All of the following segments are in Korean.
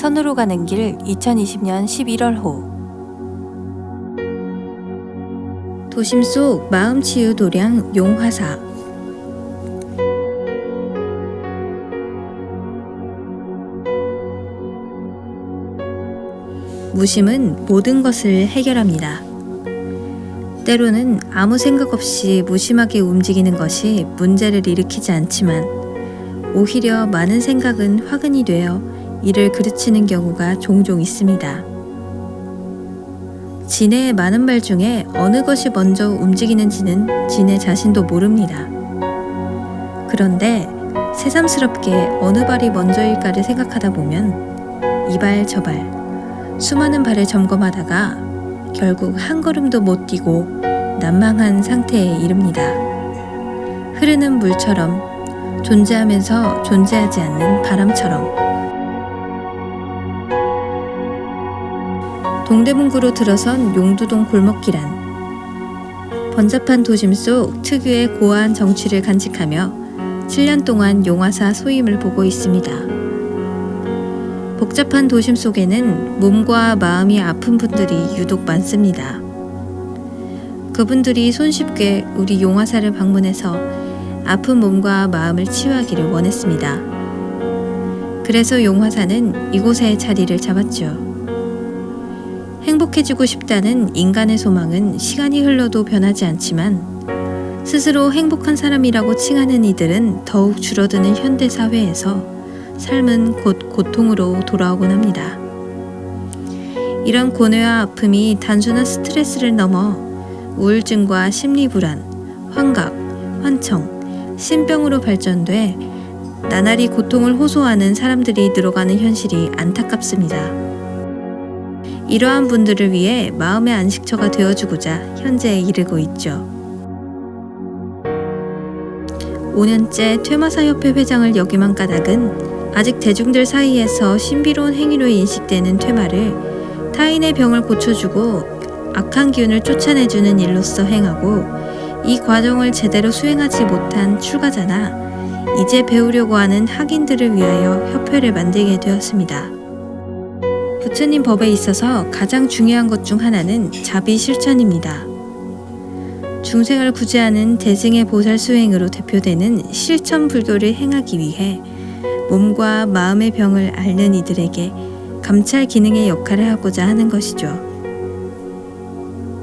선으로 가는 길 2020년 11월호 도심 속 마음치유 도량 용화사. 무심은 모든 것을 해결합니다. 때로는 아무 생각 없이 무심하게 움직이는 것이 문제를 일으키지 않지만 오히려 많은 생각은 화근이 되어 이를 그르치는 경우가 종종 있습니다. 지네의 많은 말 중에 어느 것이 먼저 움직이는지는 지네 자신도 모릅니다. 그런데 새삼스럽게 어느 발이 먼저일까를 생각하다 보면 이 발 저 발 수많은 발을 점검하다가 결국 한 걸음도 못 뛰고 난망한 상태에 이릅니다. 흐르는 물처럼 존재하면서 존재하지 않는 바람처럼. 동대문구로 들어선 용두동 골목길 안. 번잡한 도심 속 특유의 고아한 정취를 간직하며 7년 동안 용화사 소임을 보고 있습니다. 복잡한 도심 속에는 몸과 마음이 아픈 분들이 유독 많습니다. 그분들이 손쉽게 우리 용화사를 방문해서 아픈 몸과 마음을 치유하기를 원했습니다. 그래서 용화사는 이곳에 자리를 잡았죠. 행복해지고 싶다는 인간의 소망은 시간이 흘러도 변하지 않지만 스스로 행복한 사람이라고 칭하는 이들은 더욱 줄어드는 현대사회에서 삶은 곧 고통으로 돌아오곤 합니다. 이런 고뇌와 아픔이 단순한 스트레스를 넘어 우울증과 심리불안, 환각, 환청, 신병으로 발전돼 나날이 고통을 호소하는 사람들이 늘어가는 현실이 안타깝습니다. 이러한 분들을 위해 마음의 안식처가 되어주고자 현재에 이르고 있죠. 5년째 퇴마사협회 회장을 역임한 까닭은 아직 대중들 사이에서 신비로운 행위로 인식되는 퇴마를 타인의 병을 고쳐주고 악한 기운을 쫓아내주는 일로서 행하고 이 과정을 제대로 수행하지 못한 출가자나 이제 배우려고 하는 학인들을 위하여 협회를 만들게 되었습니다. 부처님 법에 있어서 가장 중요한 것 중 하나는 자비 실천입니다. 중생을 구제하는 대승의 보살 수행으로 대표되는 실천 불교를 행하기 위해 몸과 마음의 병을 앓는 이들에게 감찰 기능의 역할을 하고자 하는 것이죠.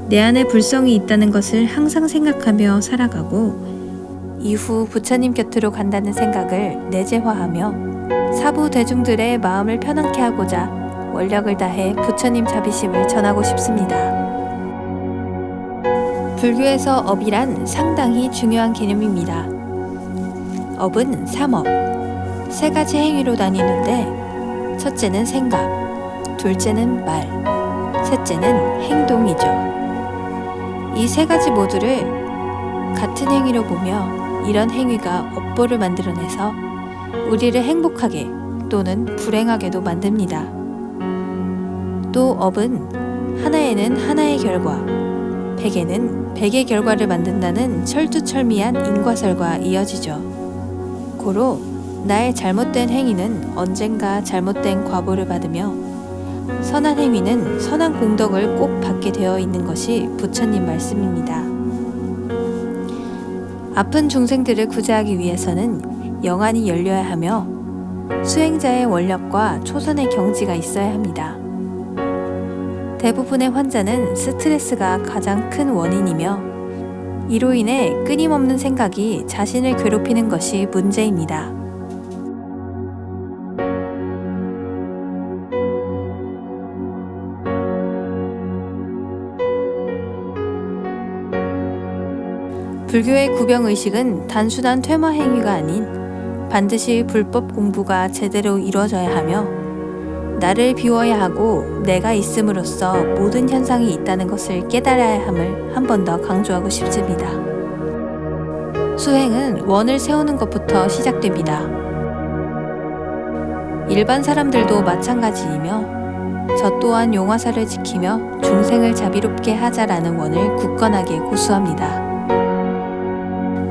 내 안에 불성이 있다는 것을 항상 생각하며 살아가고 이후 부처님 곁으로 간다는 생각을 내재화하며 사부 대중들의 마음을 편안케 하고자 원력을 다해 부처님 자비심을 전하고 싶습니다. 불교에서 업이란 상당히 중요한 개념입니다. 업은 3업, 3가지 행위로 나뉘는데 첫째는 생각, 둘째는 말, 셋째는 행동이죠. 이 3가지 모두를 같은 행위로 보며 이런 행위가 업보를 만들어내서 우리를 행복하게 또는 불행하게도 만듭니다. 또 업은 하나에는 하나의 결과, 백에는 백의 결과를 만든다는 철두철미한 인과설과 이어지죠. 고로 나의 잘못된 행위는 언젠가 잘못된 과보를 받으며 선한 행위는 선한 공덕을 꼭 받게 되어 있는 것이 부처님 말씀입니다. 아픈 중생들을 구제하기 위해서는 영안이 열려야 하며 수행자의 원력과 초선의 경지가 있어야 합니다. 대부분의 환자는 스트레스가 가장 큰 원인이며 이로 인해 끊임없는 생각이 자신을 괴롭히는 것이 문제입니다. 불교의 구병의식은 단순한 퇴마 행위가 아닌 반드시 불법 공부가 제대로 이루어져야 하며 나를 비워야 하고 내가 있음으로써 모든 현상이 있다는 것을 깨달아야 함을 한 번 더 강조하고 싶습니다. 수행은 원을 세우는 것부터 시작됩니다. 일반 사람들도 마찬가지이며 저 또한 용화사를 지키며 중생을 자비롭게 하자라는 원을 굳건하게 고수합니다.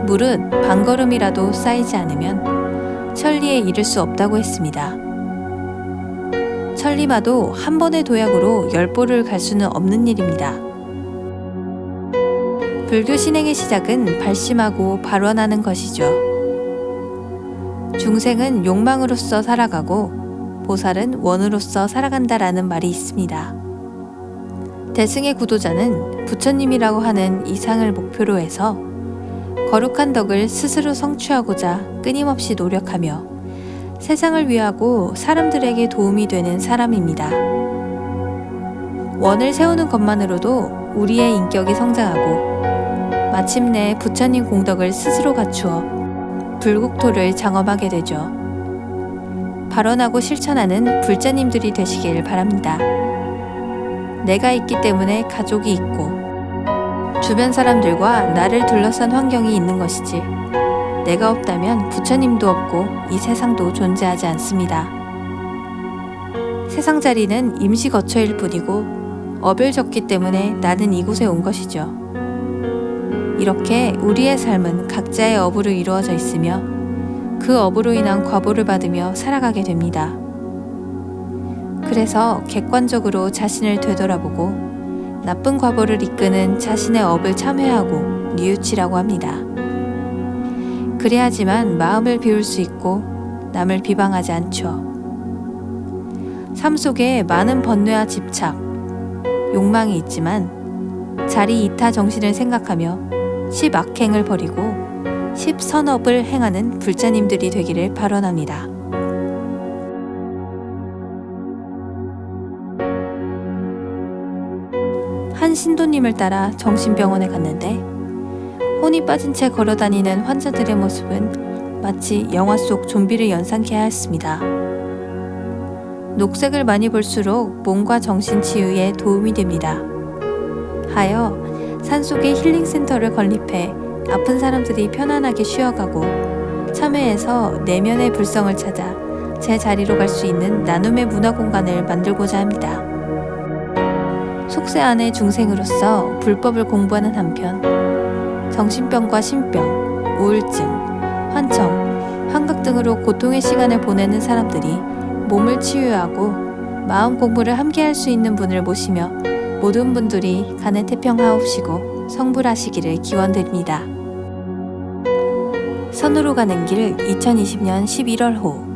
물은 반걸음이라도 쌓이지 않으면 천리에 이를 수 없다고 했습니다. 천리마도 한 번의 도약으로 10보를 갈 수는 없는 일입니다. 불교 신행의 시작은 발심하고 발원하는 것이죠. 중생은 욕망으로서 살아가고 보살은 원으로서 살아간다라는 말이 있습니다. 대승의 구도자는 부처님이라고 하는 이상을 목표로 해서 거룩한 덕을 스스로 성취하고자 끊임없이 노력하며 세상을 위하고 사람들에게 도움이 되는 사람입니다. 원을 세우는 것만으로도 우리의 인격이 성장하고 마침내 부처님 공덕을 스스로 갖추어 불국토를 장엄하게 되죠. 발언하고 실천하는 불자님들이 되시길 바랍니다. 내가 있기 때문에 가족이 있고 주변 사람들과 나를 둘러싼 환경이 있는 것이지 내가 없다면 부처님도 없고 이 세상도 존재하지 않습니다. 세상 자리는 임시 거처일 뿐이고 업을 졌기 때문에 나는 이곳에 온 것이죠. 이렇게 우리의 삶은 각자의 업으로 이루어져 있으며 그 업으로 인한 과보를 받으며 살아가게 됩니다. 그래서 객관적으로 자신을 되돌아보고 나쁜 과보를 이끄는 자신의 업을 참회하고 뉘우치라고 합니다. 그래야지만 마음을 비울 수 있고 남을 비방하지 않죠. 삶 속에 많은 번뇌와 집착, 욕망이 있지만 자리 이타 정신을 생각하며 십악행을 버리고 십선업을 행하는 불자님들이 되기를 발언합니다. 한 신도님을 따라 정신병원에 갔는데 혼이 빠진 채 걸어다니는 환자들의 모습은 마치 영화 속 좀비를 연상케 하였습니다. 녹색을 많이 볼수록 몸과 정신 치유에 도움이 됩니다. 하여 산속의 힐링센터를 건립해 아픈 사람들이 편안하게 쉬어가고 참회해서 내면의 불성을 찾아 제 자리로 갈 수 있는 나눔의 문화 공간을 만들고자 합니다. 속세 안의 중생으로서 불법을 공부하는 한편 정신병과 신병, 우울증, 환청, 환각 등으로 고통의 시간을 보내는 사람들이 몸을 치유하고 마음 공부를 함께 할 수 있는 분을 모시며 모든 분들이 간에 태평하옵시고 성불하시기를 기원드립니다. 선으로 가는 길 2020년 11월 호